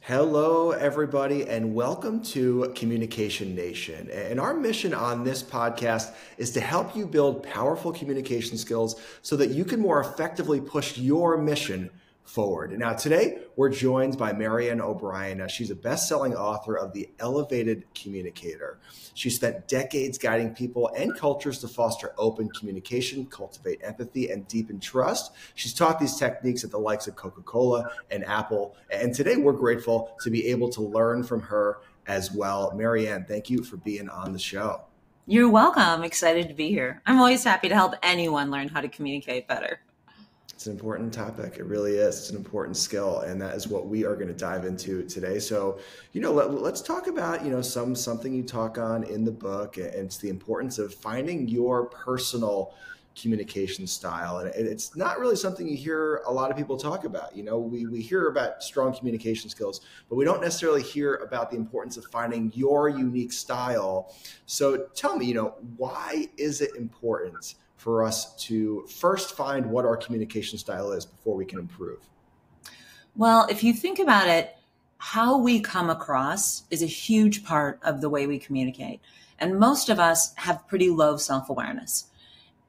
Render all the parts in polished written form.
Hello, everybody, and welcome to Communication Nation. And our mission on this podcast is to help you build powerful communication skills so that you can more effectively push your mission forward. Now, today we're joined by Maryanne O'Brien. She's a best-selling author of The Elevated Communicator. She spent decades guiding people and cultures to foster open communication, cultivate empathy, and deepen trust. She's taught these techniques at the likes of Coca-Cola and Apple. And today we're grateful to be able to learn from her as well. Maryanne, thank you for being on the show. You're welcome. Excited to be here. I'm always happy to help anyone learn how to communicate better. It's an important topic. It really is. It's an important skill. And that is what we are going to dive into today. So, let's talk about, something you talk on in the book, and it's the importance of finding your personal communication style. And it's not really something you hear a lot of people talk about. We hear about strong communication skills, but we don't necessarily hear about the importance of finding your unique style. So tell me, why is it important for us to first find what our communication style is before we can improve? Well, if you think about it, how we come across is a huge part of the way we communicate. And most of us have pretty low self-awareness.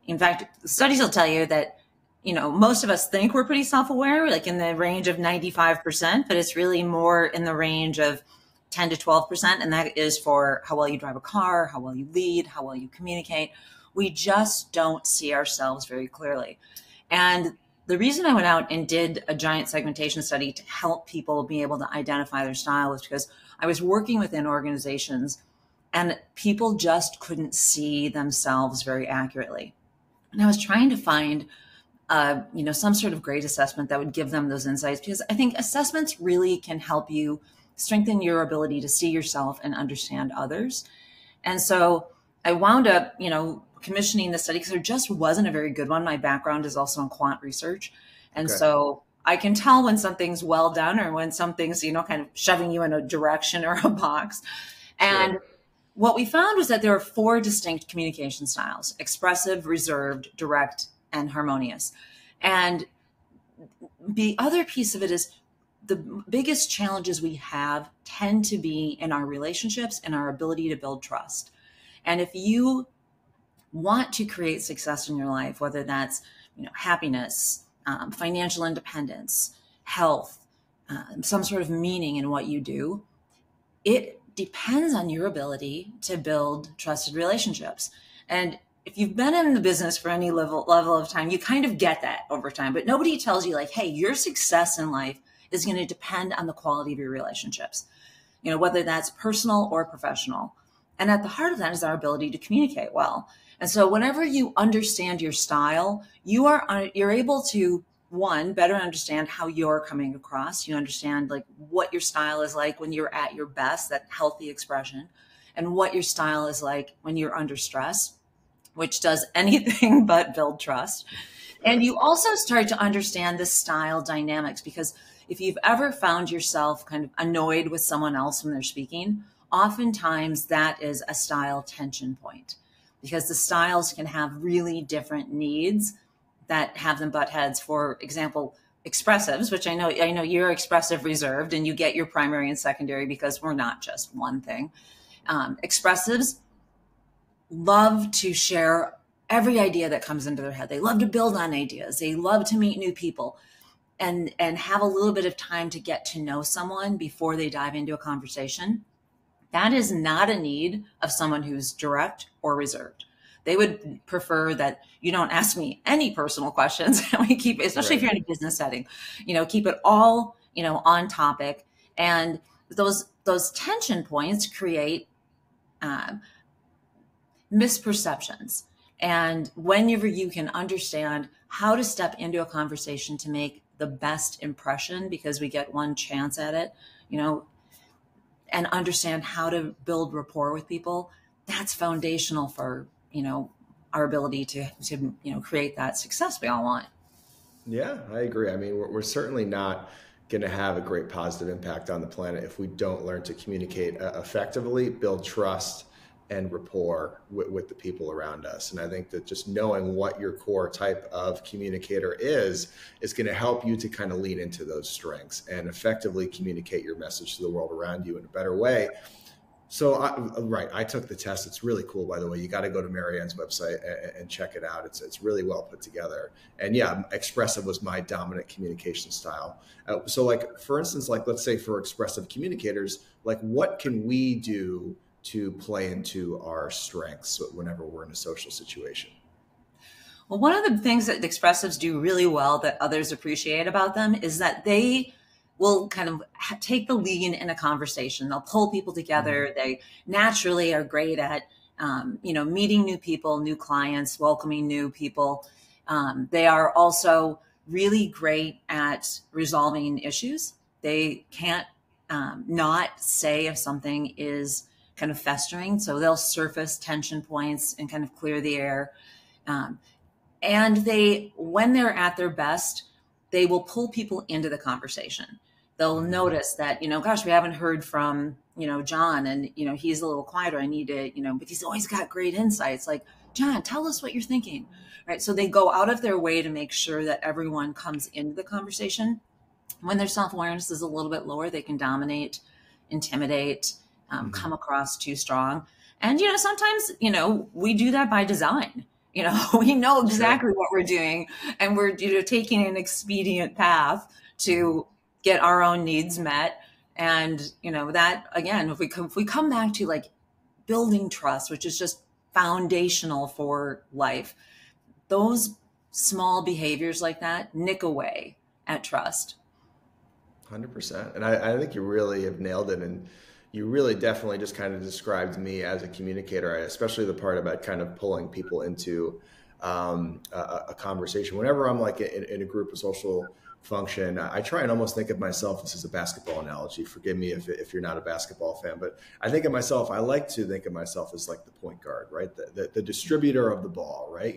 In fact, studies will tell you that, most of us think we're pretty self-aware, like in the range of 95%, but it's really more in the range of 10 to 12%. And that is for how well you drive a car, how well you lead, how well you communicate. We just don't see ourselves very clearly. And the reason I went out and did a giant segmentation study to help people be able to identify their style was because I was working within organizations and people just couldn't see themselves very accurately. And I was trying to find, some sort of grade assessment that would give them those insights, because I think assessments really can help you strengthen your ability to see yourself and understand others. And so I wound up, commissioning the study because there just wasn't a very good one. My background is also in quant research. And so I can tell when something's well done or when something's, kind of shoving you in a direction or a box. And what we found was that there are 4 distinct communication styles: expressive, reserved, direct, and harmonious. And the other piece of it is the biggest challenges we have tend to be in our relationships and our ability to build trust. And if you want to create success in your life, whether that's, happiness, financial independence, health, some sort of meaning in what you do, it depends on your ability to build trusted relationships. And if you've been in the business for any level of time, you kind of get that over time, but nobody tells you like, hey, your success in life is going to depend on the quality of your relationships, whether that's personal or professional. And at the heart of that is our ability to communicate well. And so whenever you understand your style, you're able to, one, better understand how you're coming across. You understand like what your style is like when you're at your best, that healthy expression, and what your style is like when you're under stress, which does anything but build trust. And you also start to understand the style dynamics, because if you've ever found yourself kind of annoyed with someone else when they're speaking, oftentimes that is a style tension point, because the styles can have really different needs that have them butt heads. For example, expressives, which I know you're expressive reserved and you get your primary and secondary because we're not just one thing. Expressives love to share every idea that comes into their head. They love to build on ideas. They love to meet new people and have a little bit of time to get to know someone before they dive into a conversation. That is not a need of someone who's direct or reserved. They would prefer that you don't ask me any personal questions. And we keep, especially if you're in a business setting, keep it all, on topic. And those tension points create misperceptions. And whenever you can understand how to step into a conversation to make the best impression, because we get one chance at it, and understand how to build rapport with people, that's foundational for, our ability to create that success we all want. Yeah, I agree. I mean, we're certainly not going to have a great positive impact on the planet if we don't learn to communicate effectively, build trust, and rapport with the people around us. And I think that just knowing what your core type of communicator is going to help you to kind of lean into those strengths and effectively communicate your message to the world around you in a better way. So, I took the test. It's really cool, by the way. You got to go to Maryanne's website and check it out. It's really well put together. And yeah, expressive was my dominant communication style. So like, for instance, like, let's say for expressive communicators, like what can we do to play into our strengths whenever we're in a social situation? Well, one of the things that the expressives do really well that others appreciate about them is that they will kind of take the lead in a conversation. They'll pull people together. Mm-hmm. They naturally are great at, meeting new people, new clients, welcoming new people. They are also really great at resolving issues. They can't not say if something is kind of festering. So they'll surface tension points and kind of clear the air. And when they're at their best, they will pull people into the conversation. They'll notice that, gosh, we haven't heard from, John, and, he's a little quieter. I need to, but he's always got great insights. Like, John, tell us what you're thinking. Right. So they go out of their way to make sure that everyone comes into the conversation. When their self-awareness is a little bit lower, they can dominate, intimidate, come across too strong. And, sometimes, we do that by design. We know exactly what we're doing, and we're taking an expedient path to get our own needs met. And that, again, if we come back to like building trust, which is just foundational for life, those small behaviors like that nick away at trust. 100%. And I think you really have nailed it. And you really definitely just kind of described me as a communicator, especially the part about kind of pulling people into a conversation. Whenever I'm like in a group of social function, I try and almost think of myself, this is a basketball analogy, forgive me if you're not a basketball fan, but I think of myself, I like to think of myself as like the point guard, right? The distributor of the ball, right?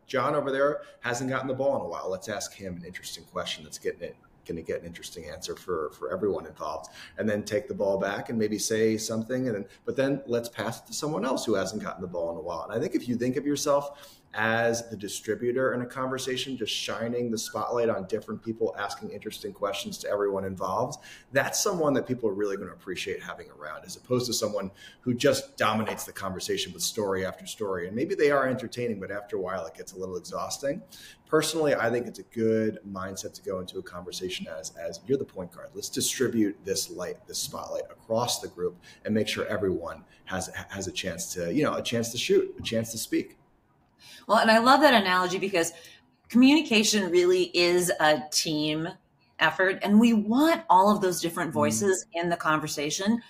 John over there hasn't gotten the ball in a while. Let's ask him an interesting question that's going to get an interesting answer for everyone involved, and then take the ball back and maybe say something, but then let's pass it to someone else who hasn't gotten the ball in a while. And I think if you think of yourself as the distributor in a conversation, just shining the spotlight on different people, asking interesting questions to everyone involved, that's someone that people are really going to appreciate having around, as opposed to someone who just dominates the conversation with story after story. And maybe they are entertaining, but after a while it gets a little exhausting. Personally, I think it's a good mindset to go into a conversation as you're the point guard. Let's distribute this spotlight across the group and make sure everyone has a chance to, a chance to shoot, a chance to speak. Well, and I love that analogy because communication really is a team effort, and we want all of those different voices in the conversation,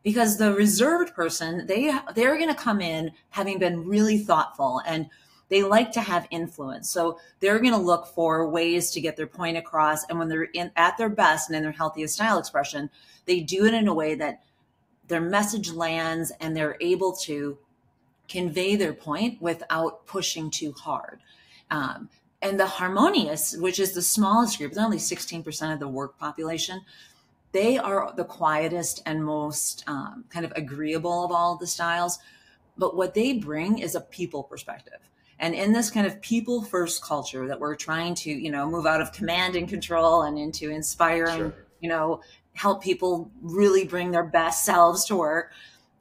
because the reserved person, they're going to come in having been really thoughtful, and they like to have influence. So they're going to look for ways to get their point across. And when they're at their best and in their healthiest style expression, they do it in a way that their message lands and they're able to convey their point without pushing too hard. And the Harmonious, which is the smallest group, they're only 16% of the work population. They are the quietest and most kind of agreeable of all the styles. But what they bring is a people perspective. And in this kind of people first culture that we're trying to, move out of command and control and into inspiring, help people really bring their best selves to work,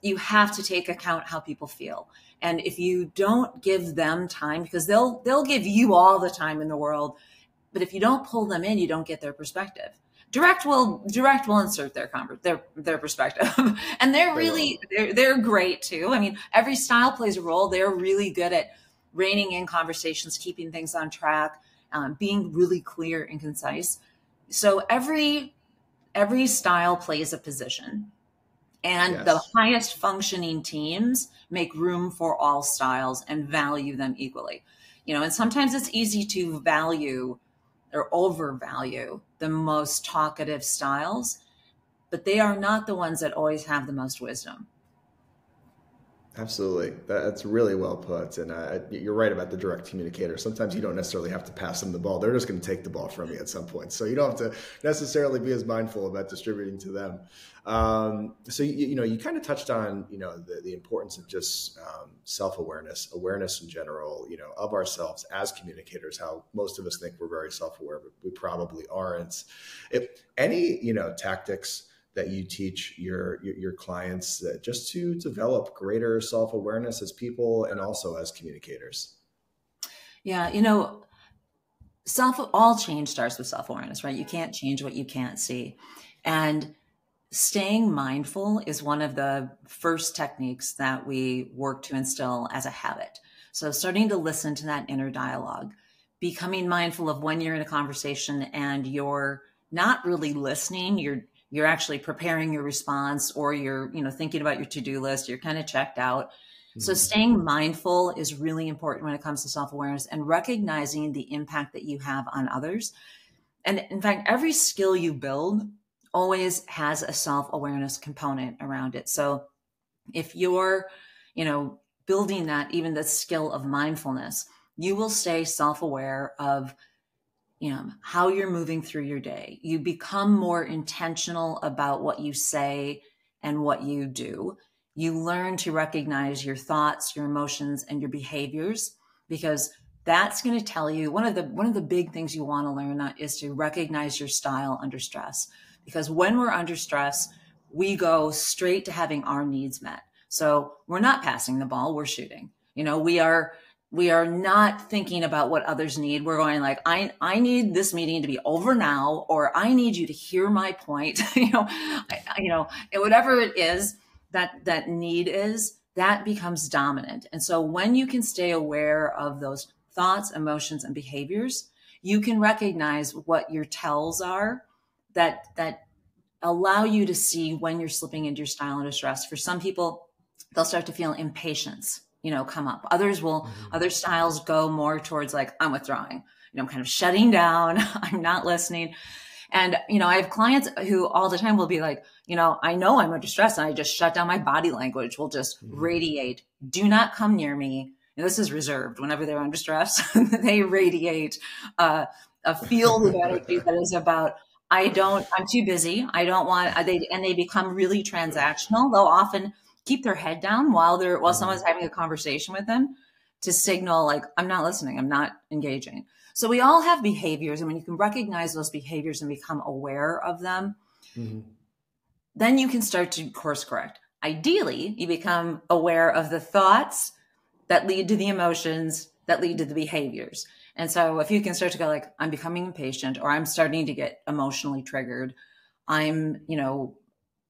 you have to take account how people feel. And if you don't give them time, because they'll give you all the time in the world, but if you don't pull them in, you don't get their perspective. Direct will insert their perspective, and they're great too. I mean, every style plays a role. They're really good at reining in conversations, keeping things on track, being really clear and concise. So every style plays a position. And the highest functioning teams make room for all styles and value them equally. And sometimes it's easy to value or overvalue the most talkative styles, but they are not the ones that always have the most wisdom. Absolutely. That's really well put. And you're right about the direct communicator. Sometimes you don't necessarily have to pass them the ball. They're just going to take the ball from you at some point. So you don't have to necessarily be as mindful about distributing to them. So, you kind of touched on, the importance of just self-awareness, awareness in general, of ourselves as communicators, how most of us think we're very self-aware, but we probably aren't. If any, tactics that you teach your clients just to develop greater self-awareness as people and also as communicators? Yeah, all change starts with self-awareness, right? You can't change what you can't see. And staying mindful is one of the first techniques that we work to instill as a habit. So starting to listen to that inner dialogue, becoming mindful of when you're in a conversation and you're not really listening, you're actually preparing your response, or you're, thinking about your to-do list, you're kind of checked out. So staying mindful is really important when it comes to self-awareness and recognizing the impact that you have on others. And in fact, every skill you build always has a self-awareness component around it. So if you're, building that, even the skill of mindfulness, you will stay self-aware of how you're moving through your day. You become more intentional about what you say and what you do. You learn to recognize your thoughts, your emotions, and your behaviors, because that's going to tell you one of the big things you want to learn is to recognize your style under stress. Because when we're under stress, we go straight to having our needs met. So we're not passing the ball, we're shooting. We are not thinking about what others need. We're going like, I need this meeting to be over now, or I need you to hear my point. And whatever it is that need is, that becomes dominant. And so when you can stay aware of those thoughts, emotions, and behaviors, you can recognize what your tells are that allow you to see when you're slipping into your style under stress. For some people, they'll start to feel impatience, come up. Other styles go more towards like, I'm withdrawing, I'm kind of shutting down. I'm not listening. And, I have clients who all the time will be like, I know I'm under stress and I just shut down. My body language will just radiate. Do not come near me. And this is reserved. Whenever they're under stress, they radiate a field of energy that is about, I'm too busy. I don't want, and they become really transactional. They'll often keep their head down while someone's having a conversation with them to signal like, I'm not listening. I'm not engaging. So we all have behaviors. And when you can recognize those behaviors and become aware of them, then you can start to course correct. Ideally, you become aware of the thoughts that lead to the emotions that lead to the behaviors. And so if you can start to go like, I'm becoming impatient, or I'm starting to get emotionally triggered, I'm,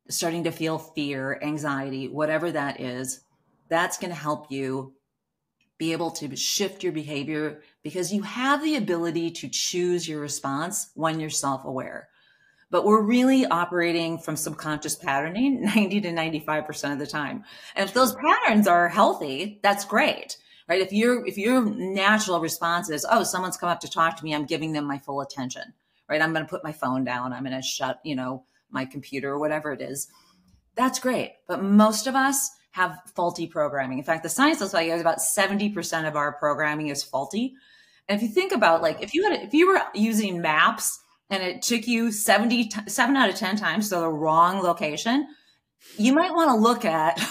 starting to feel fear, anxiety, whatever that is, that's going to help you be able to shift your behavior, because you have the ability to choose your response when you're self-aware. But we're really operating from subconscious patterning 90 to 95% of the time. And if those patterns are healthy, that's great, right? If your natural response is, oh, someone's come up to talk to me, I'm giving them my full attention, right? I'm going to put my phone down. I'm going to shut, my computer or whatever it is. That's great. But most of us have faulty programming. In fact, the science will tell you about 70% of our programming is faulty. And if you think about like, if you were using maps and it took you 7 out of 10 times to the wrong location, you might want to look at,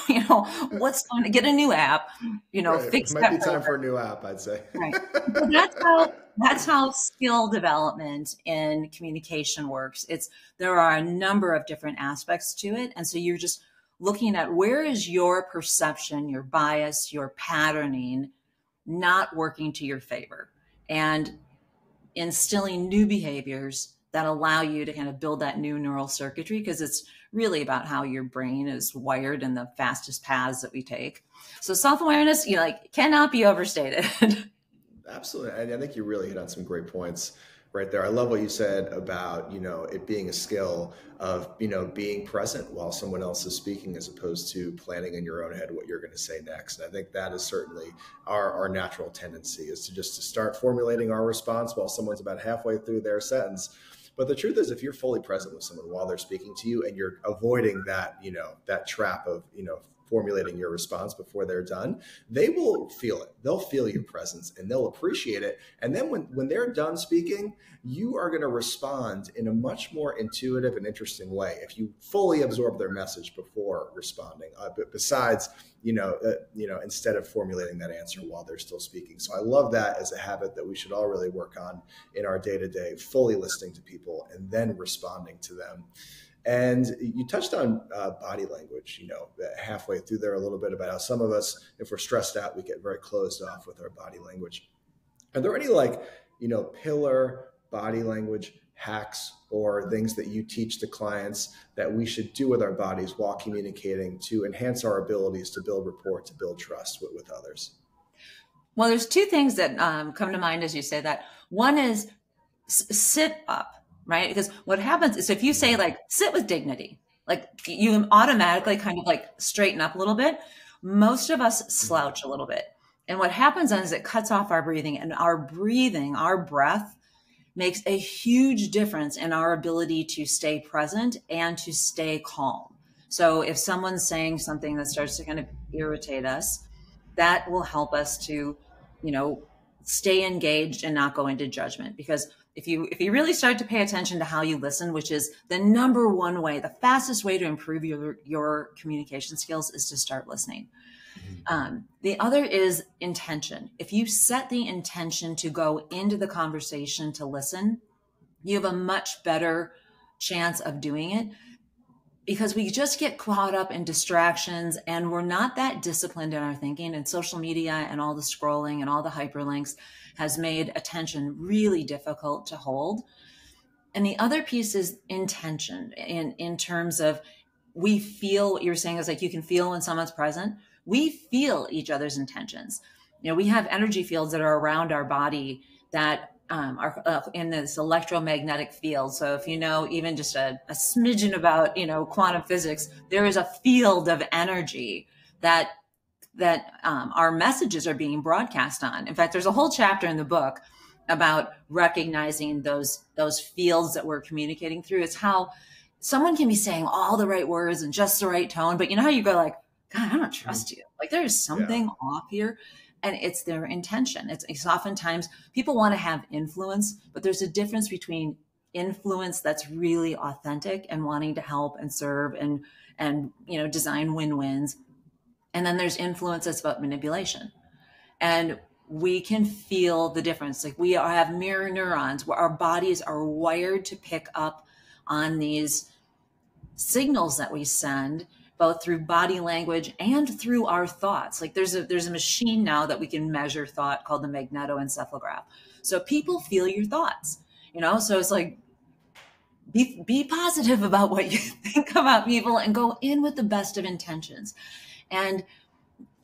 what's going to get a new app, right. fix it that. Might be time for a new app, I'd say. Right. So that's how skill development in communication works. There are a number of different aspects to it. And so you're just looking at, where is your perception, your bias, your patterning not working to your favor, and instilling new behaviors that allow you to kind of build that new neural circuitry, because it's really about how your brain is wired and the fastest paths that we take. So self-awareness, cannot be overstated. Absolutely. I think you really hit on some great points right there. I love what you said about, it being a skill of, being present while someone else is speaking, as opposed to planning in your own head what you're going to say next. And I think that is certainly our natural tendency, is to start formulating our response while someone's about halfway through their sentence. But the truth is, if you're fully present with someone while they're speaking to you and you're avoiding that, that trap of, formulating your response before they're done, they will feel it. They'll feel your presence and they'll appreciate it. And then when they're done speaking, you are going to respond in a much more intuitive and interesting way if you fully absorb their message before responding. But besides, instead of formulating that answer while they're still speaking. So I love that as a habit that we should all really work on in our day-to-day, fully listening to people and then responding to them. And you touched on body language, halfway through there a little bit about how some of us, if we're stressed out, we get very closed off with our body language. Are there any pillar body language hacks or things that you teach to clients that we should do with our bodies while communicating to enhance our abilities to build rapport, to build trust with others? Well, there's two things that come to mind as you say that. One is sit up. Right? Because what happens is if you say sit with dignity, you automatically kind of straighten up a little bit. Most of us slouch a little bit. And what happens then is it cuts off our breathing, and our breath makes a huge difference in our ability to stay present and to stay calm. So if someone's saying something that starts to kind of irritate us, that will help us to, stay engaged and not go into judgment. Because if you really start to pay attention to how you listen, which is the number one way, the fastest way to improve your communication skills is to start listening. The other is intention. If you set the intention to go into the conversation to listen, you have a much better chance of doing it, because we just get caught up in distractions and we're not that disciplined in our thinking, and social media and all the scrolling and all the hyperlinks has made attention really difficult to hold. And the other piece is intention in terms of we feel what you're saying is you can feel when someone's present. We feel each other's intentions. We have energy fields that are around our body that are in this electromagnetic field. So if even just a smidgen about, quantum physics, there is a field of energy that our messages are being broadcast on. In fact, there's a whole chapter in the book about recognizing those fields that we're communicating through. It's how someone can be saying all the right words and just the right tone, but how you go God, I don't trust you. There is something off here. And it's their intention. It's oftentimes people want to have influence, but there's a difference between influence that's really authentic and wanting to help and serve and design win-wins. And then there's influence that's about manipulation. And we can feel the difference. We have mirror neurons where our bodies are wired to pick up on these signals that we send, both through body language and through our thoughts. There's a machine now that we can measure thought called the magnetoencephalograph. So people feel your thoughts, so it's be positive about what you think about people and go in with the best of intentions. And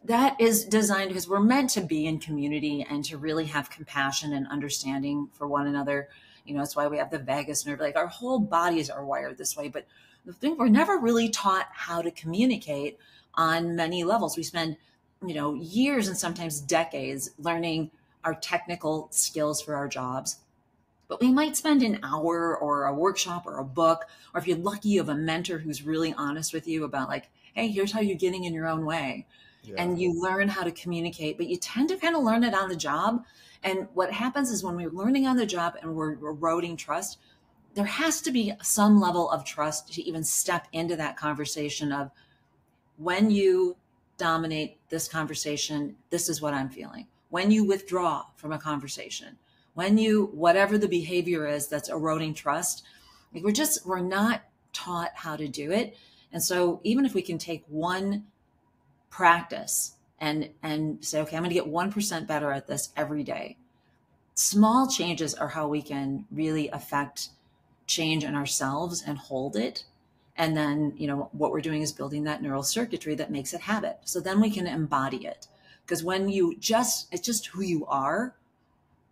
that is designed because we're meant to be in community and to really have compassion and understanding for one another. It's why we have the vagus nerve. Our whole bodies are wired this way, but the thing, we're never really taught how to communicate on many levels. We spend, years and sometimes decades learning our technical skills for our jobs. But we might spend an hour or a workshop or a book, or if you're lucky, you have a mentor who's really honest with you about hey, here's how you're getting in your own way. Yeah. And you learn how to communicate, but you tend to kind of learn it on the job. And what happens is when we're learning on the job and we're eroding trust, there has to be some level of trust to even step into that conversation of, when you dominate this conversation, this is what I'm feeling. When you withdraw from a conversation, whatever the behavior is that's eroding trust, we're not taught how to do it. And so even if we can take one practice and say, okay, I'm going to get 1% better at this every day. Small changes are how we can really affect change in ourselves and hold it. And then, what we're doing is building that neural circuitry that makes it habit. So then we can embody it. Because when it's just who you are,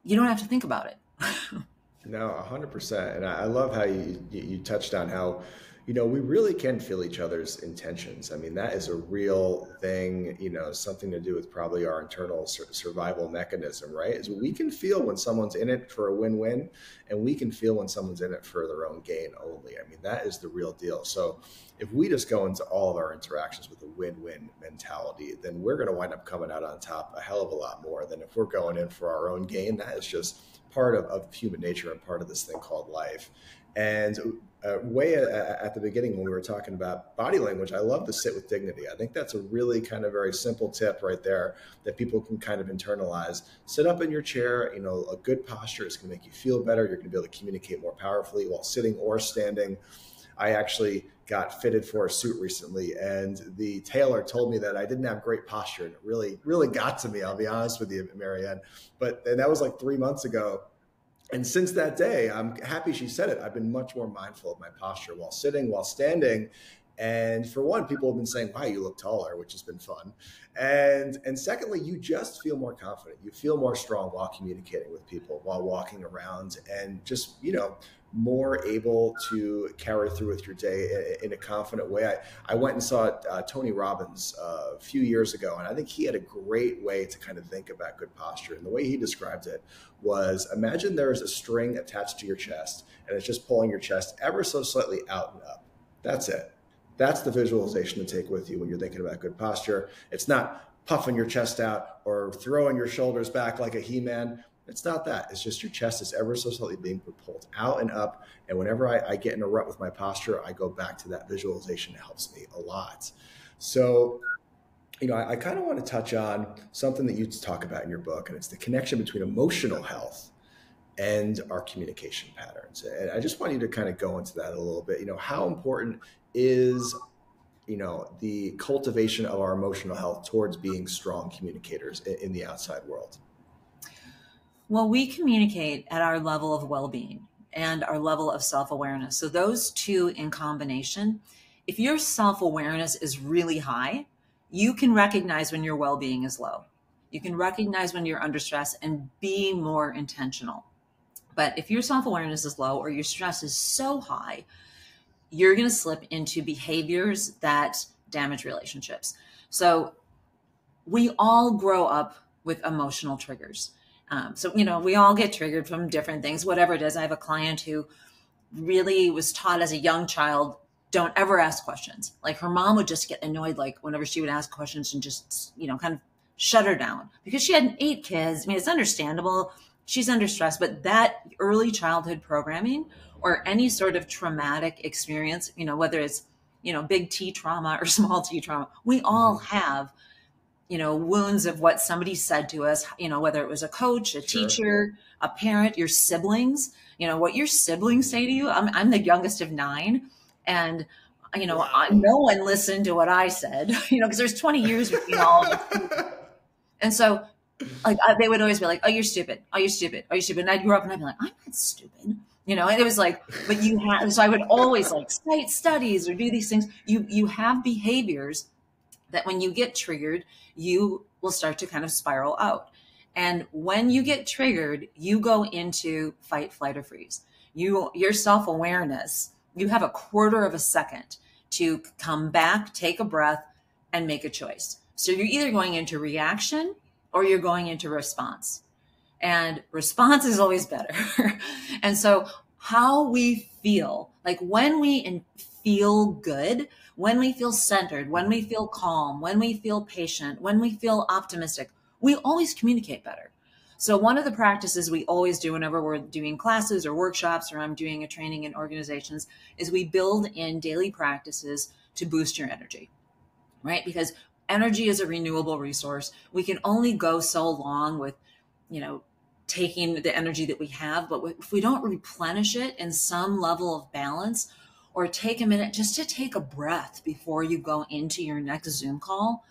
you don't have to think about it. No, 100%. And I love how you touched on how, We really can feel each other's intentions. I mean, that is a real thing, something to do with probably our internal survival mechanism, right? Is we can feel when someone's in it for a win-win, and we can feel when someone's in it for their own gain only. I mean, that is the real deal. So if we just go into all of our interactions with a win-win mentality, then we're going to wind up coming out on top a hell of a lot more than if we're going in for our own gain. That is just part of human nature and part of this thing called life. And way at the beginning when we were talking about body language, I love to sit with dignity. I think that's a really kind of very simple tip right there that people can kind of internalize. Sit up in your chair. A good posture is going to make you feel better. You're going to be able to communicate more powerfully while sitting or standing. I actually got fitted for a suit recently, and the tailor told me that I didn't have great posture, and it really got to me. I'll be honest with you, Maryanne. And that was like 3 months ago. And since that day, I'm happy she said it. I've been much more mindful of my posture while sitting, while standing. And for one, people have been saying, wow, you look taller, which has been fun. And secondly, you just feel more confident. You feel more strong while communicating with people, while walking around, and just, more able to carry through with your day in a confident way. I went and saw Tony Robbins a few years ago, and I think he had a great way to kind of think about good posture. And the way he described it was, imagine there's a string attached to your chest, and it's just pulling your chest ever so slightly out and up. That's it. That's the visualization to take with you when you're thinking about good posture. It's not puffing your chest out or throwing your shoulders back like a He-Man. It's not that. It's just your chest is ever so slightly being pulled out and up. And whenever I get in a rut with my posture, I go back to that visualization. It helps me a lot. So, I kind of want to touch on something that you talk about in your book, and it's the connection between emotional health and our communication patterns. And I just want you to kind of go into that a little bit. How important is the cultivation of our emotional health towards being strong communicators in the outside world? Well, we communicate at our level of well-being and our level of self-awareness. So those two in combination, if your self-awareness is really high, you can recognize when your well-being is low. You can recognize when you're under stress and be more intentional. But if your self-awareness is low or your stress is so high, you're going to slip into behaviors that damage relationships. So we all grow up with emotional triggers. We all get triggered from different things, whatever it is. I have a client who really was taught as a young child, don't ever ask questions. Like her mom would just get annoyed, like whenever she would ask questions, and just, kind of shut her down because she had 8 kids. I mean, it's understandable. She's under stress, but that early childhood programming or any sort of traumatic experience, whether it's, big T trauma or small T trauma, we all have wounds of what somebody said to us, whether it was a coach, a teacher, a parent, your siblings, what your siblings say to you. I'm the youngest of 9. And, no one listened to what I said, because there's 20 years between all of us. And so they would always be like, oh, you're stupid. Oh, you're stupid. Oh, you're stupid. And I'd grow up and I'd be like, I'm not stupid. And it was like, but you have, so I would always cite studies or do these things. You have behaviors that when you get triggered, you will start to kind of spiral out. And when you get triggered, you go into fight, flight, or freeze. Your self-awareness, you have a quarter of a second to come back, take a breath, and make a choice. So you're either going into reaction or you're going into response. And response is always better. And so how we feel, like when we feel good, when we feel centered, when we feel calm, when we feel patient, when we feel optimistic, we always communicate better. So one of the practices we always do whenever we're doing classes or workshops, or I'm doing a training in organizations, is we build in daily practices to boost your energy, right? Because energy is a renewable resource. We can only go so long with, taking the energy that we have, but if we don't replenish it in some level of balance, or take a minute just to take a breath before you go into your next Zoom call,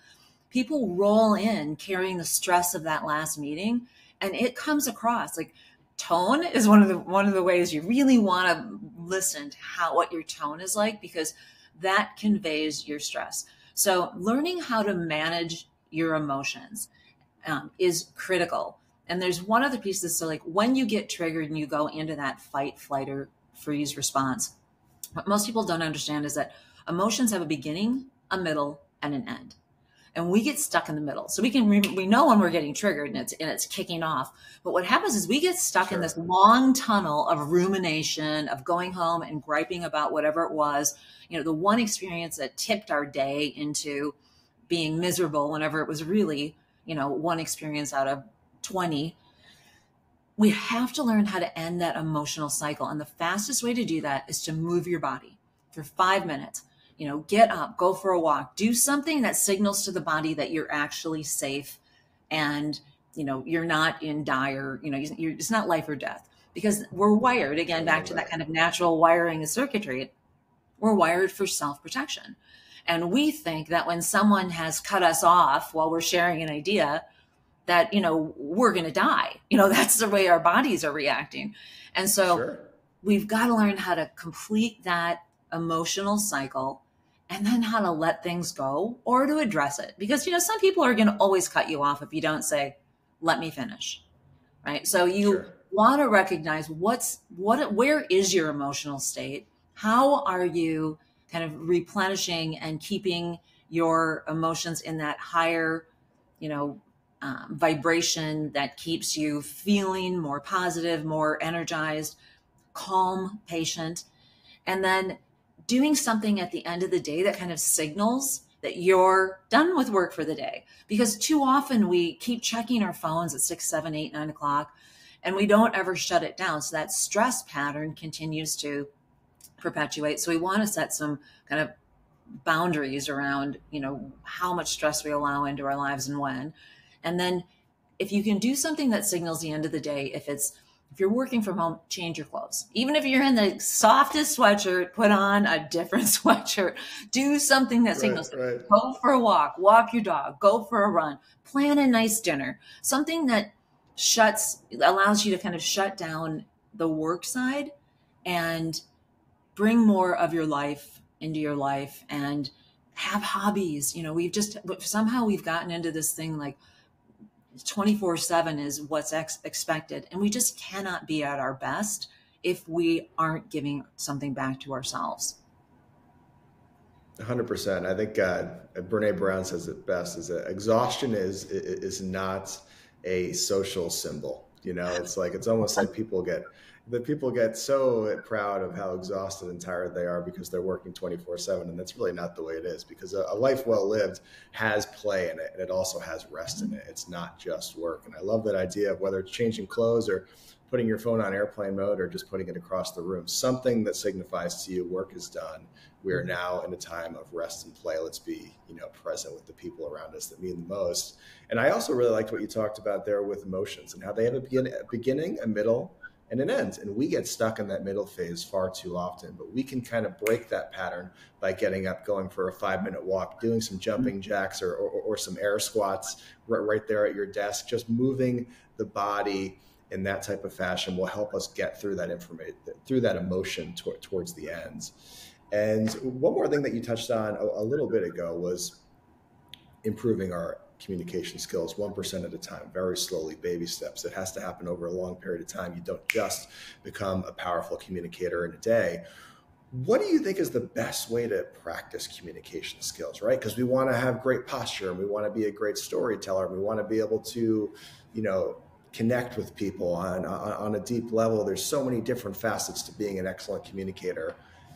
people roll in carrying the stress of that last meeting, and it comes across. Like tone is one of the ways you really want to listen to what your tone is like, because that conveys your stress. So learning how to manage your emotions is critical. And there's one other piece that's, so like when you get triggered and you go into that fight, flight, or freeze response, What most people don't understand is that emotions have a beginning, a middle, and an end. And we get stuck in the middle. So we know when we're getting triggered and it's kicking off. But what happens is we get stuck in this long tunnel of rumination, of going home and griping about whatever it was, the one experience that tipped our day into being miserable whenever it was really, one experience out of 20. We have to learn how to end that emotional cycle. And the fastest way to do that is to move your body for 5 minutes. Get up, go for a walk, do something that signals to the body that you're actually safe and, you're not in dire, it's not life or death, because we're wired, again, back to that kind of natural wiring and circuitry. We're wired for self-protection. And we think that when someone has cut us off while we're sharing an idea, that, we're going to die. That's the way our bodies are reacting. And so we've got to learn how to complete that emotional cycle and then how to let things go or to address it. Because, some people are going to always cut you off if you don't say, let me finish. Right. So you want to recognize where is your emotional state? How are you kind of replenishing and keeping your emotions in that higher, vibration that keeps you feeling more positive, more energized, calm, patient, and then doing something at the end of the day that kind of signals that you're done with work for the day. Because too often we keep checking our phones at 6, 7, 8, 9 o'clock, and we don't ever shut it down. So that stress pattern continues to perpetuate. So we want to set some kind of boundaries around, how much stress we allow into our lives and when. And then if you can do something that signals the end of the day, if you're working from home, change your clothes. Even if you're in the softest sweatshirt, put on a different sweatshirt. Do something that signals. Go for a walk your dog, go for a run, plan a nice dinner. Something that allows you to kind of shut down the work side and bring more of your life into your life and have hobbies. We've gotten into this thing like 24/7 is what's expected. And we just cannot be at our best if we aren't giving something back to ourselves. 100%. I think Brene Brown says it best, is that exhaustion is not a social symbol. It's almost like people get so proud of how exhausted and tired they are because they're working 24/7. And that's really not the way it is, because a life well lived has play in it, and it also has rest in it. It's not just work. And I love that idea of whether it's changing clothes or putting your phone on airplane mode or just putting it across the room, something that signifies to you work is done. We are now in a time of rest and play. Let's be, present with the people around us that mean the most. And I also really liked what you talked about there with emotions and how they have a beginning, a middle, and an end. And we get stuck in that middle phase far too often, but we can kind of break that pattern by getting up, going for a 5-minute walk, doing some jumping jacks or some air squats right there at your desk. Just moving the body in that type of fashion will help us get through that emotion towards the ends. And one more thing that you touched on a little bit ago was improving our communication skills 1% at a time, very slowly, baby steps. It has to happen over a long period of time. You don't just become a powerful communicator in a day. What do you think is the best way to practice communication skills, right? Because we want to have great posture, and we want to be a great storyteller, and we want to be able to, connect with people on a deep level. There's so many different facets to being an excellent communicator.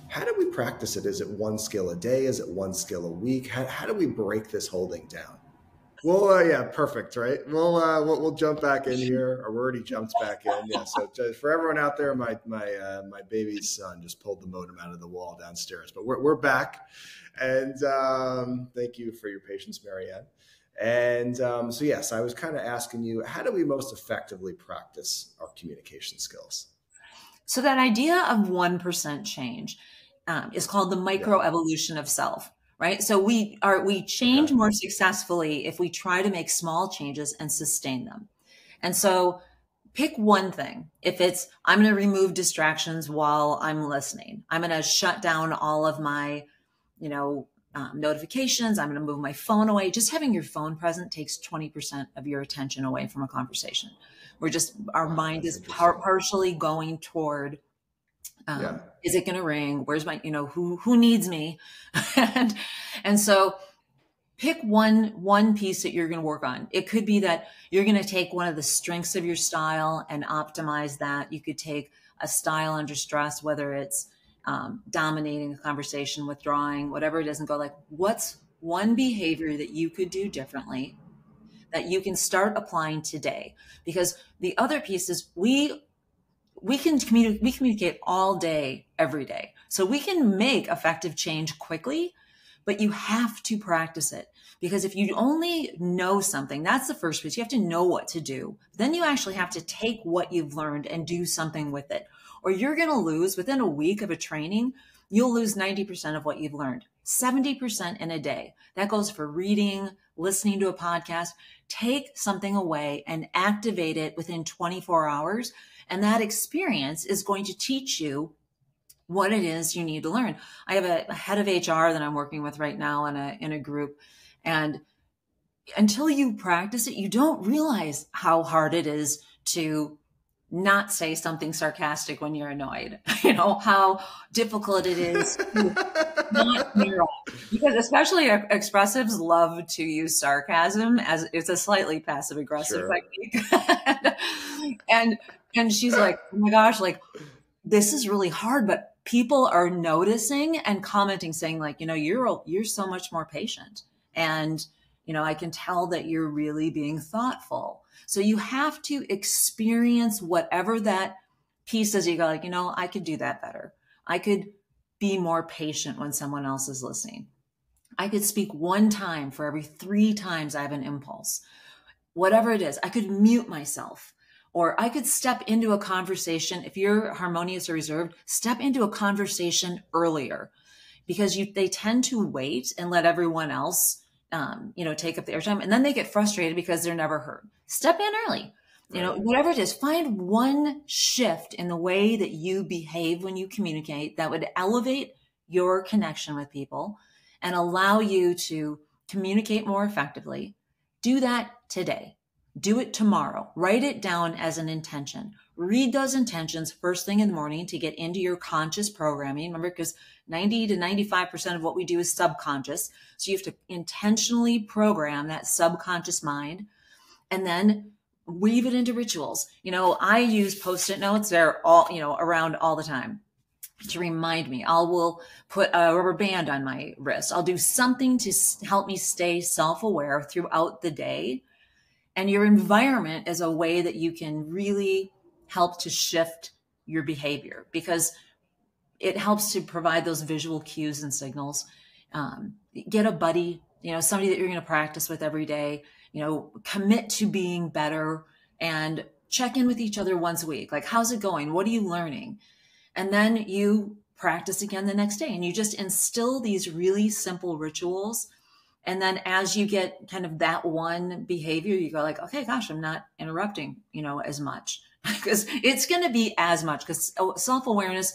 How do we practice it? Is it one skill a day? Is it one skill a week? How do we break this whole thing down? Well, yeah, perfect, right? We'll jump back in here, or we already jumped back in. Yeah. So just for everyone out there, my baby's son just pulled the modem out of the wall downstairs, but we're back, and thank you for your patience, Maryanne. And so yes, I was kind of asking you, how do we most effectively practice our communication skills? So that idea of 1% change is called the microevolution of self. Right. So we change more successfully if we try to make small changes and sustain them. And so pick one thing. If it's, I'm going to remove distractions while I'm listening. I'm going to shut down all of my, notifications. I'm going to move my phone away. Just having your phone present takes 20% of your attention away from a conversation. Our mind is partially going toward Yeah. Is it going to ring? Where's my, who needs me? and, and so pick one piece that you're going to work on. It could be that you're going to take one of the strengths of your style and optimize that. You could take a style under stress, whether it's dominating a conversation, withdrawing, whatever it is, and go like, what's one behavior that you could do differently that you can start applying today? Because the other piece is we communicate all day, every day. So we can make effective change quickly, but you have to practice it. Because if you only know something, that's the first piece. You have to know what to do. Then you actually have to take what you've learned and do something with it. Or you're going to lose within a week of a training, you'll lose 90% of what you've learned, 70% in a day. That goes for reading, listening to a podcast. Take something away and activate it within 24 hours. And that experience is going to teach you what it is you need to learn. I have a head of HR that I'm working with right now in a group. And until you practice it, you don't realize how hard it is to not say something sarcastic when you're annoyed. How difficult it is to not mirror. Because especially expressives love to use sarcasm as it's a slightly passive aggressive technique. and she's like, oh my gosh, like this is really hard, but people are noticing and commenting, saying like, you're so much more patient. And, I can tell that you're really being thoughtful. So you have to experience whatever that piece is. You go like, I could do that better. I could be more patient when someone else is listening. I could speak one time for every 3 times I have an impulse. Whatever it is, I could mute myself. Or I could step into a conversation. If you're harmonious or reserved, step into a conversation earlier, because they tend to wait and let everyone else, take up the airtime, and then they get frustrated because they're never heard. Step in early. Right. Whatever it is, find one shift in the way that you behave when you communicate that would elevate your connection with people and allow you to communicate more effectively. Do that today. Do it tomorrow. Write it down as an intention. Read those intentions first thing in the morning to get into your conscious programming. Remember, because 90 to 95% of what we do is subconscious. So you have to intentionally program that subconscious mind and then weave it into rituals. I use Post-it notes. They're all, around all the time to remind me. Will put a rubber band on my wrist. I'll do something to help me stay self-aware throughout the day. And your environment is a way that you can really help to shift your behavior, because it helps to provide those visual cues and signals. Get a buddy, somebody that you're going to practice with every day, commit to being better and check in with each other once a week. Like, how's it going? What are you learning? And then you practice again the next day and you just instill these really simple rituals. And then as you get kind of that one behavior, you go like, okay, gosh, I'm not interrupting, as much, because it's going to be as much, because self-awareness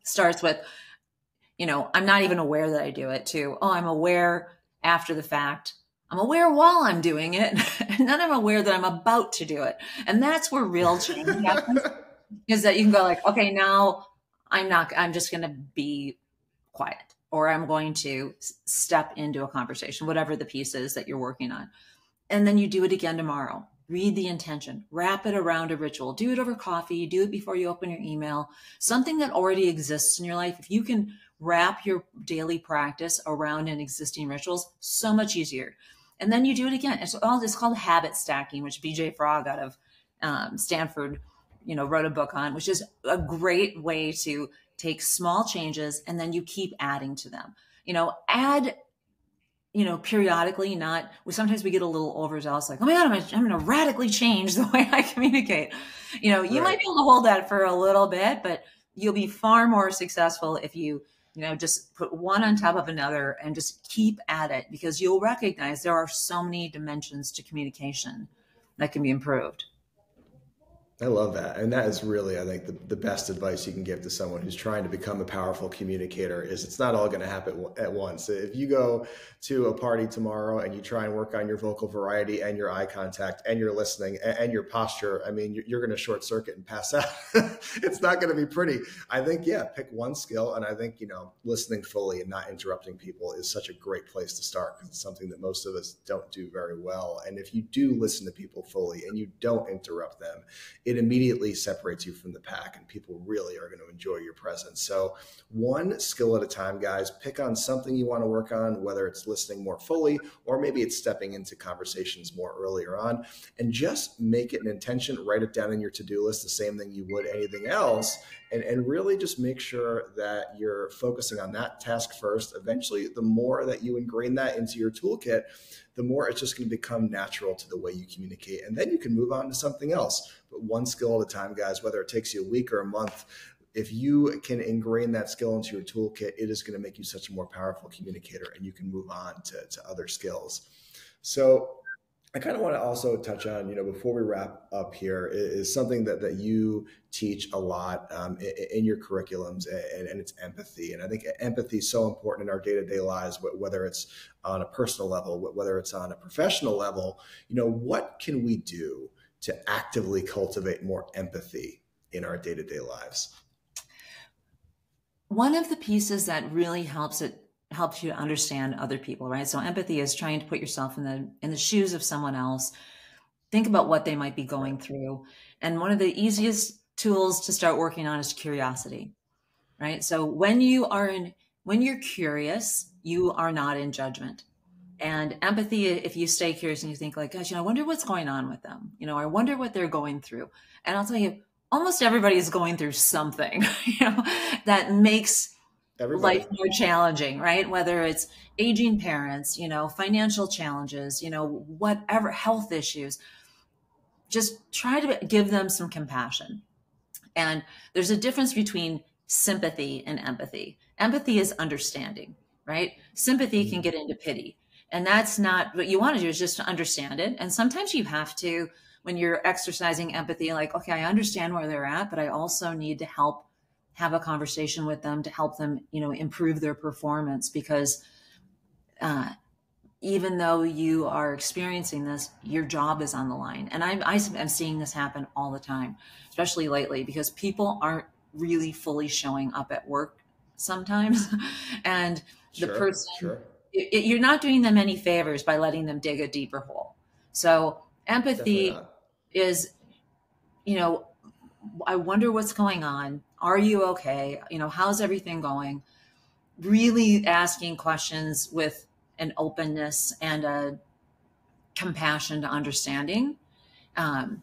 starts with, I'm not even aware that I do it, to, I'm aware after the fact. I'm aware while I'm doing it. And then I'm aware that I'm about to do it. And that's where real change happens, is that you can go like, okay, now I'm just going to be quiet, or I'm going to step into a conversation, whatever the piece is that you're working on. And then you do it again tomorrow. Read the intention, wrap it around a ritual, do it over coffee, do it before you open your email, something that already exists in your life. If you can wrap your daily practice around an existing rituals, so much easier. And then you do it again. It's called habit stacking, which BJ Frog out of Stanford, wrote a book on, which is a great way to take small changes and then you keep adding to them. Add, periodically, sometimes we get a little overzealous, like, oh my God, I'm going to radically change the way I communicate. You might be able to hold that for a little bit, but you'll be far more successful if you, just put one on top of another and just keep at it, because you'll recognize there are so many dimensions to communication that can be improved. I love that. And that is really, I think, the best advice you can give to someone who's trying to become a powerful communicator is it's not all going to happen at once. If you go to a party tomorrow and you try and work on your vocal variety and your eye contact and your listening and your posture, I mean, you're going to short circuit and pass out. It's not going to be pretty. I think, yeah, pick one skill. And I think, listening fully and not interrupting people is such a great place to start because it's something that most of us don't do very well. And if you do listen to people fully and you don't interrupt them, it immediately separates you from the pack and people really are going to enjoy your presence. So one skill at a time, guys, pick on something you want to work on, whether it's listening more fully, or maybe it's stepping into conversations more earlier on, and just make it an intention, write it down in your to-do list, the same thing you would anything else. And really just make sure that you're focusing on that task first. Eventually, the more that you ingrain that into your toolkit, the more it's just going to become natural to the way you communicate. And then you can move on to something else. But one skill at a time, guys, whether it takes you a week or a month, if you can ingrain that skill into your toolkit, it is going to make you such a more powerful communicator and you can move on to other skills. So I kind of want to also touch on, before we wrap up here, is something that you teach a lot in your curriculums, and it's empathy. And I think empathy is so important in our day-to-day lives, whether it's on a personal level, whether it's on a professional level. What can we do to actively cultivate more empathy in our day-to-day lives? One of the pieces that really helps you to understand other people, right? So empathy is trying to put yourself in the shoes of someone else. Think about what they might be going through. And one of the easiest tools to start working on is curiosity, right? So when you're curious, you are not in judgment. And empathy, if you stay curious and you think like, gosh, I wonder what's going on with them. I wonder what they're going through. And I'll tell you, almost everybody is going through something, that makes life more challenging, right? Whether it's aging parents, financial challenges, whatever, health issues, just try to give them some compassion. And there's a difference between sympathy and empathy. Empathy is understanding, right? Sympathy can get into pity. And that's not what you want to do, is just to understand it. And sometimes you have to, when you're exercising empathy, like, okay, I understand where they're at, but I also need to have a conversation with them to help them, improve their performance, because even though you are experiencing this, your job is on the line. And I'm seeing this happen all the time, especially lately, because people aren't really fully showing up at work sometimes. And the person, you're not doing them any favors by letting them dig a deeper hole. So empathy is, I wonder what's going on. Are you okay? How's everything going? Really asking questions with an openness and a compassion to understanding, and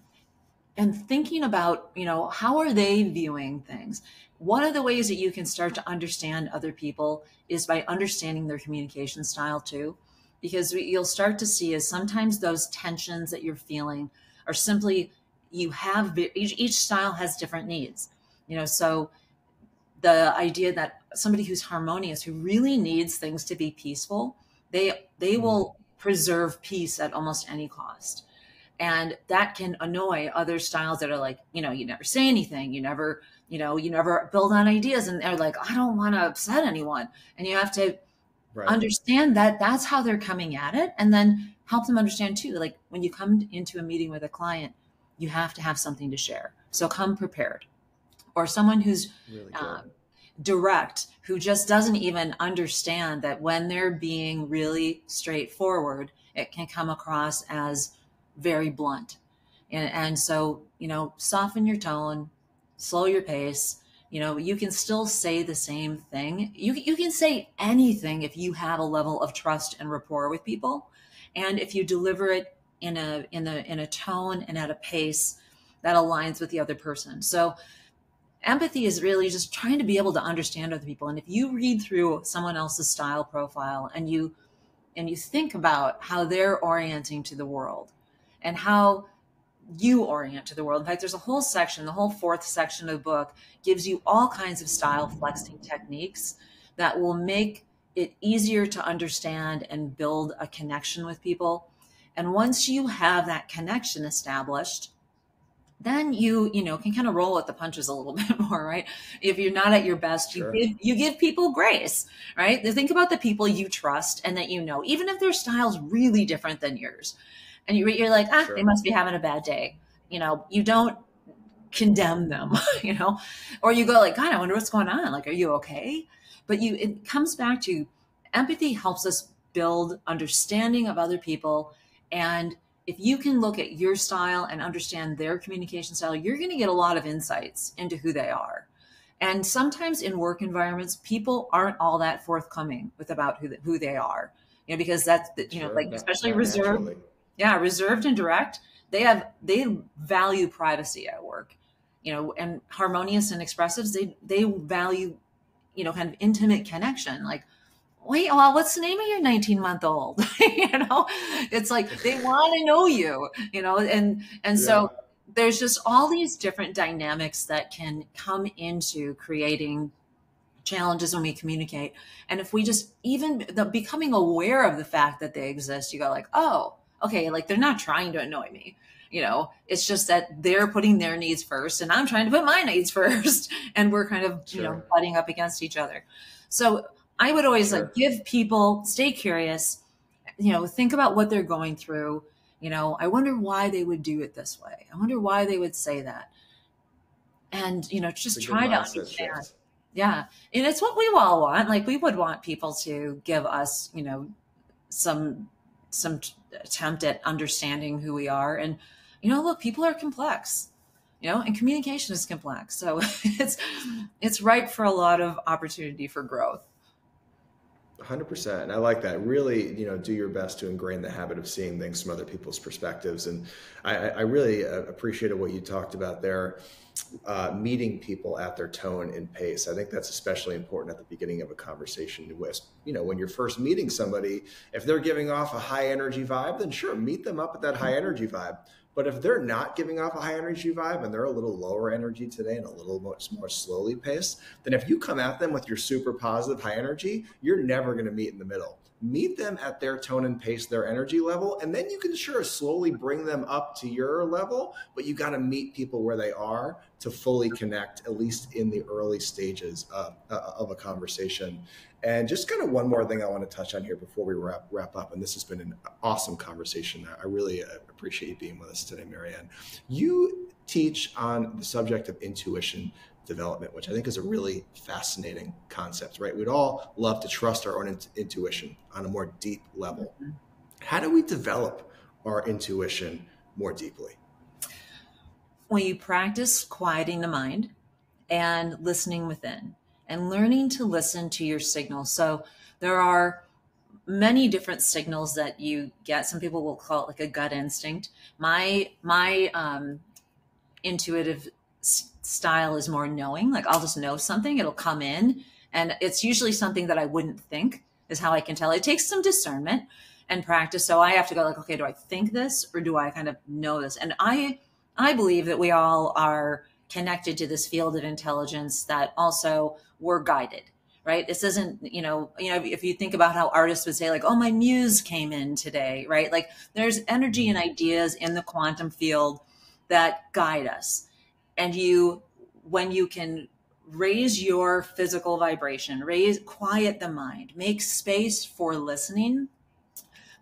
thinking about, how are they viewing things? One of the ways that you can start to understand other people is by understanding their communication style too, because you'll start to see is sometimes those tensions that you're feeling are simply, each style has different needs, so the idea that somebody who's harmonious, who really needs things to be peaceful, they will preserve peace at almost any cost. And that can annoy other styles that are like, you never say anything, you never build on ideas, and they're like, I don't want to upset anyone. And you have to understand that that's how they're coming at it, and then help them understand too, like when you come into a meeting with a client, you have to have something to share. So come prepared. Or someone who's really direct, who just doesn't even understand that when they're being really straightforward, it can come across as very blunt. And so, soften your tone, slow your pace. You can still say the same thing. You can say anything if you have a level of trust and rapport with people. And if you deliver it in a tone and at a pace that aligns with the other person. So empathy is really just trying to be able to understand other people. And if you read through someone else's style profile and you think about how they're orienting to the world and how you orient to the world. In fact, there's a whole section, the whole 4th section of the book gives you all kinds of style flexing techniques that will make it easier to understand and build a connection with people. And once you have that connection established, then you can kind of roll with the punches a little bit more, right? If you're not at your best, Sure. you give people grace, right? Think about the people you trust and that even if their style's really different than yours, and you're like, Sure. they must be having a bad day. You don't condemn them, or you go like, God, I wonder what's going on. Like, are you okay? But it comes back to empathy helps us build understanding of other people. And if you can look at your style and understand their communication style, you're going to get a lot of insights into who they are. And sometimes in work environments, people aren't all that forthcoming about who they are, because that's, Sure. like, especially Not reserved. naturally. Yeah. Reserved and direct. They value privacy at work, and Harmonious and Expressives, they value, kind of intimate connection. Like, wait, well, what's the name of your 19-month-old? It's like, they want to know you, and so there's just all these different dynamics that can come into creating challenges when we communicate. And if we just becoming aware of the fact that they exist, you go like, oh, okay, like they're not trying to annoy me. It's just that they're putting their needs first and I'm trying to put my needs first. And we're kind of, Sure. butting up against each other. So I would always Sure. like give people, stay curious, think about what they're going through. I wonder why they would do it this way. I wonder why they would say that. And, just try to understand. Shift. Yeah. And it's what we all want. Like, we would want people to give us, some attempt at understanding who we are. And, look, people are complex, and communication is complex. So it's ripe for a lot of opportunity for growth. 100%. And I like that. Really, do your best to ingrain the habit of seeing things from other people's perspectives. And I really appreciated what you talked about there, meeting people at their tone and pace. I think that's especially important at the beginning of a conversation. When you're first meeting somebody, if they're giving off a high energy vibe, then sure, meet them up at that high energy vibe. But if they're not giving off a high energy vibe and they're a little lower energy today and a little more slowly paced, then if you come at them with your super positive high energy, you're never going to meet in the middle. Meet them at their tone and pace, their energy level, and then you can sure slowly bring them up to your level, but you got to meet people where they are to fully connect, at least in the early stages of a conversation. And just kind of one more thing I want to touch on here before we wrap up, and this has been an awesome conversation. I really appreciate you being with us today, Maryanne. You teach on the subject of intuition development, which I think is a really fascinating concept, right? We'd all love to trust our own intuition on a more deep level. How do we develop our intuition more deeply? When you practice quieting the mind and listening within and learning to listen to your signals. So there are many different signals that you get. Some people will call it like a gut instinct. My intuitive style is more knowing. Like, I'll just know something, it'll come in, and it's usually something that I wouldn't think, is how I can tell. It takes some discernment and practice. So I have to go like, okay, do I think this or do I kind of know this? And I believe that we all are connected to this field of intelligence that also we're guided, right? This isn't, if you think about how artists would say like, oh, my muse came in today, right? Like, there's energy and ideas in the quantum field that guide us. And when you can raise your physical vibration, quiet the mind, make space for listening,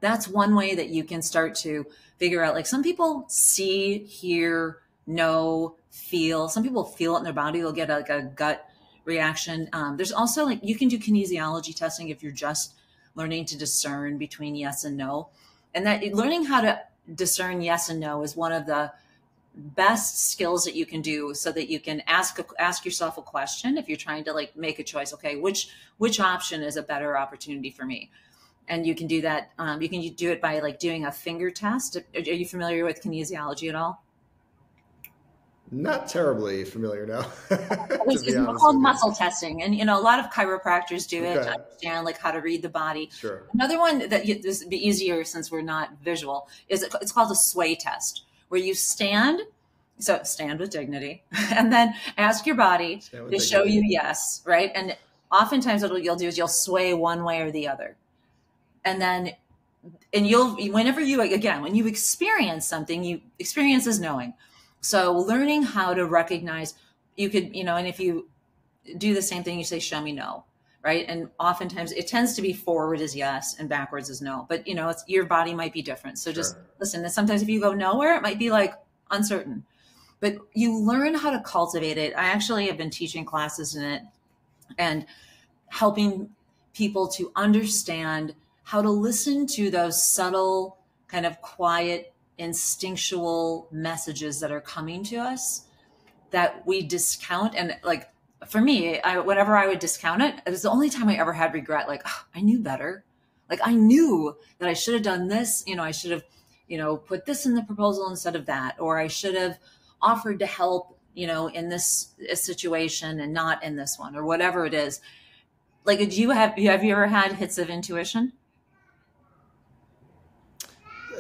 that's one way that you can start to figure out, like, some people see, hear, know, feel. Some people feel it in their body. They'll get like a gut reaction. There's also, like, you can do kinesiology testing if you're just learning to discern between yes and no. And that learning how to discern yes and no is one of the best skills that you can do, so that you can ask yourself a question if you're trying to like make a choice. Okay, which option is a better opportunity for me? And you can do that. You can do it by like doing a finger test. Are you familiar with kinesiology at all? Not terribly familiar now. It's called muscle testing, and a lot of chiropractors do it to understand like how to read the body. Sure. Another one that this would be easier since we're not visual is it's called a sway test, where you stand with dignity, and then ask your body to show you yes, right? And oftentimes what you'll do is you'll sway one way or the other, and when you experience something, experience is knowing. So learning how to recognize, you could, and if you do the same thing, you say, show me no, right? And oftentimes it tends to be forward is yes and backwards is no, but your body might be different. So just listen. And sometimes if you go nowhere, it might be like uncertain, but you learn how to cultivate it. I actually have been teaching classes in it and helping people to understand how to listen to those subtle, kind of quiet, instinctual messages that are coming to us that we discount. And like, for me, whenever I would discount it, it was the only time I ever had regret. Like, oh, I knew better. Like, I knew that I should have done this. I should have, put this in the proposal instead of that, or I should have offered to help, in this situation and not in this one, or whatever it is. Like, have you ever had hits of intuition?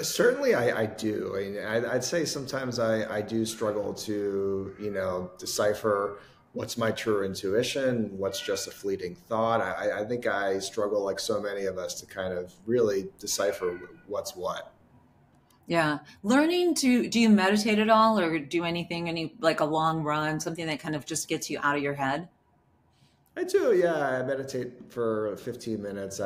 Certainly, I do. I mean, I'd say sometimes I do struggle to, decipher what's my true intuition, what's just a fleeting thought. I think I struggle, like so many of us, to kind of really decipher what's what. Yeah. Do you meditate at all, or do anything, like a long run, something that kind of just gets you out of your head? I do, yeah. I meditate for 15 minutes.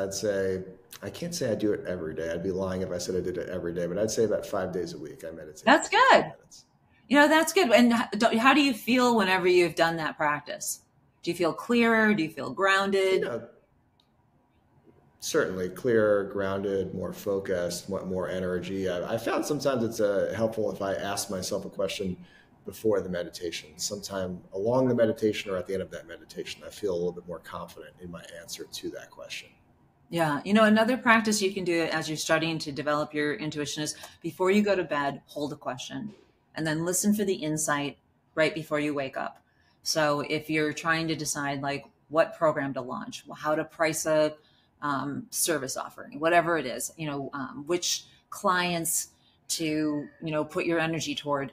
I can't say I do it every day. I'd be lying if I said I did it every day, but I'd say about 5 days a week I meditate. That's for 15 good. minutes. That's good. And how do you feel whenever you've done that practice? Do you feel clearer? Do you feel grounded? Certainly clearer, grounded, more focused, more energy. I found sometimes it's helpful if I ask myself a question before the meditation, sometime along the meditation or at the end of that meditation. I feel a little bit more confident in my answer to that question. Yeah. Another practice you can do as you're starting to develop your intuition is, before you go to bed, hold a question and then listen for the insight right before you wake up. So if you're trying to decide like what program to launch, how to price a service offering, whatever it is, which clients to, put your energy toward.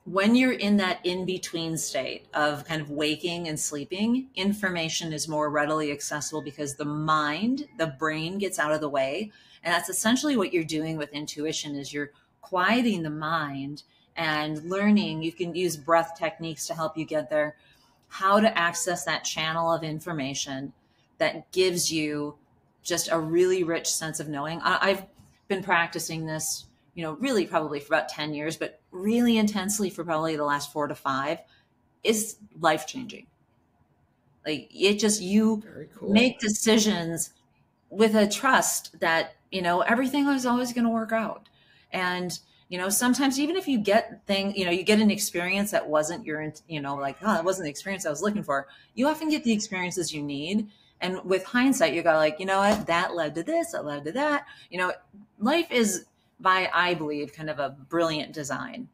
When you're in that in-between state of kind of waking and sleeping, information is more readily accessible because the brain gets out of the way. And that's essentially what you're doing with intuition, is you're quieting the mind and learning. You can use breath techniques to help you get there, how to access that channel of information that gives you just a really rich sense of knowing. I've been practicing this, really probably for about 10 years, but really intensely for probably the last 4 to 5. Is life-changing. Like, it just, you Very cool. make decisions with a trust that, everything is always going to work out. And, sometimes even if you get you get an experience that wasn't like, oh, that wasn't the experience I was looking for. You often get the experiences you need. And with hindsight, you go like, what, that led to this, that led to that. Life is, I believe, kind of a brilliant design.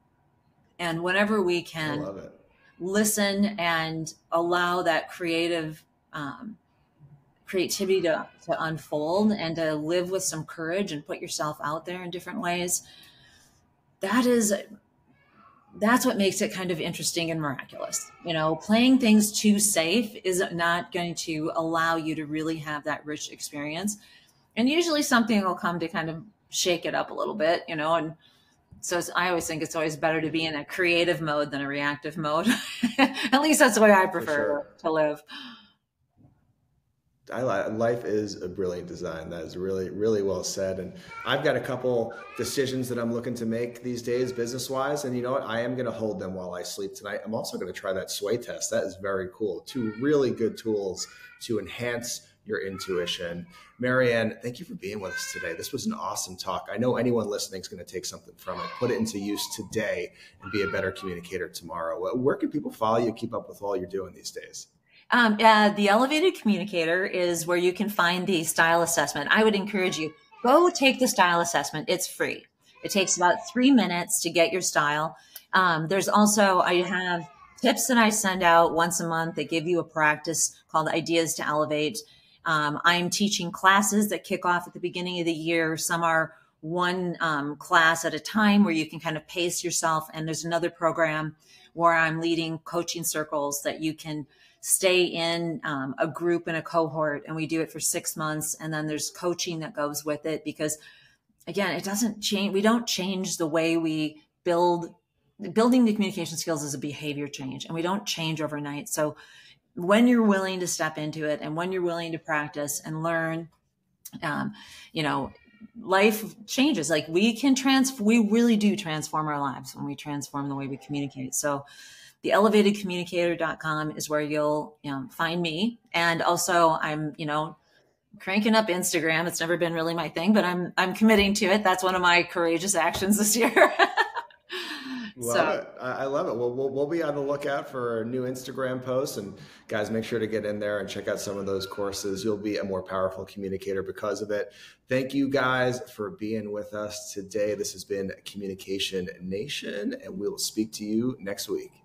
And whenever we can listen and allow that creativity to unfold and to live with some courage and put yourself out there in different ways, that's what makes it kind of interesting and miraculous. Playing things too safe is not going to allow you to really have that rich experience. And usually something will come to kind of shake it up a little bit, and so I always think it's always better to be in a creative mode than a reactive mode. At least that's the way I prefer to live. Life is a brilliant design. That is really, really well said. And I've got a couple decisions that I'm looking to make these days, business-wise. And you know what? I am going to hold them while I sleep tonight. I'm also going to try that sway test. That is very cool. 2 really good tools to enhance your intuition. Maryanne, thank you for being with us today. This was an awesome talk. I know anyone listening is going to take something from it, put it into use today, and be a better communicator tomorrow. Where can people follow you, keep up with all you're doing these days? The Elevated Communicator is where you can find the style assessment. I would encourage you, go take the style assessment. It's free. It takes about 3 minutes to get your style. There's also, I have tips that I send out once a month that give you a practice called Ideas to Elevate. I'm teaching classes that kick off at the beginning of the year. Some are one class at a time where you can kind of pace yourself. And there's another program where I'm leading coaching circles that you can stay in a group and a cohort. And we do it for 6 months. And then there's coaching that goes with it because, again, it doesn't change. We don't change the way we build building the communication skills is a behavior change, and we don't change overnight. So when you're willing to step into it and when you're willing to practice and learn, life changes. Like we really do transform our lives when we transform the way we communicate. So the elevatedcommunicator.com is where you'll find me. And also I'm, cranking up Instagram. It's never been really my thing, but I'm committing to it. That's one of my courageous actions this year. Love it. I love it. Well, we'll be on the lookout for new Instagram posts, and guys, make sure to get in there and check out some of those courses. You'll be a more powerful communicator because of it. Thank you guys for being with us today. This has been Communication Nation, and we'll speak to you next week.